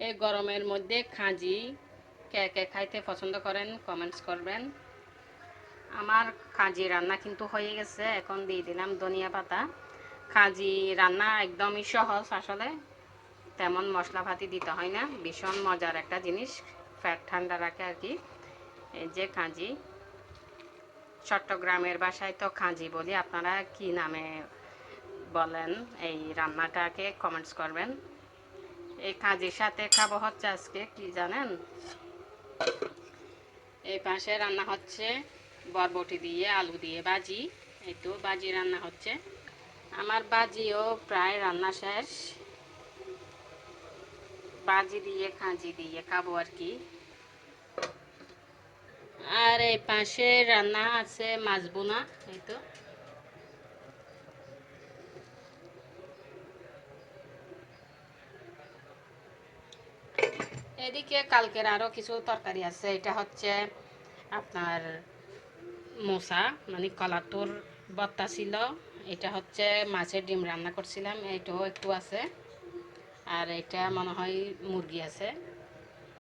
এই গরমের মধ্যে খাজি কে কে খাইতে পছন্দ করেন কমেন্টস করবেন। আমার খাজি রান্না কিন্তু হয়ে গেছে, এখন দিয়ে দিলাম ধনিয়া পাতা। খাজি রান্না একদমই সহজ, আসলে তেমন মশলাপাতি দিতে হয় না, ভীষণ মজার একটা জিনিস, পেট ঠান্ডা রাখে আর কি। এই যে খাজি, চট্টগ্রামের ভাষায় তো খাজি বলি, আপনারা কি নামে বলেন এই রান্নাটাকে কমেন্টস করবেন। এই কাজের সাথে খাবো হচ্ছে আজকে কি জানেন, এই পাশে রান্না হচ্ছে বরবটি দিয়ে আলু দিয়ে বাজি। এই তো বাজি রান্না হচ্ছে, আমার বাজিও প্রায় রান্না শেষ। বাজি দিয়ে খাজি দিয়ে খাবো আর কি। আর এই পাশে রান্না আছে মাছ বোনা। এই তো এদিকে কালকের আরও কিছু তরকারি আছে, এটা হচ্ছে আপনার মোসা মানে কলাতুর ভর্তা ছিল, এটা হচ্ছে মাছের ডিম রান্না করছিলাম, এইটাও একটু আছে, আর এটা মনে হয় মুরগি আছে।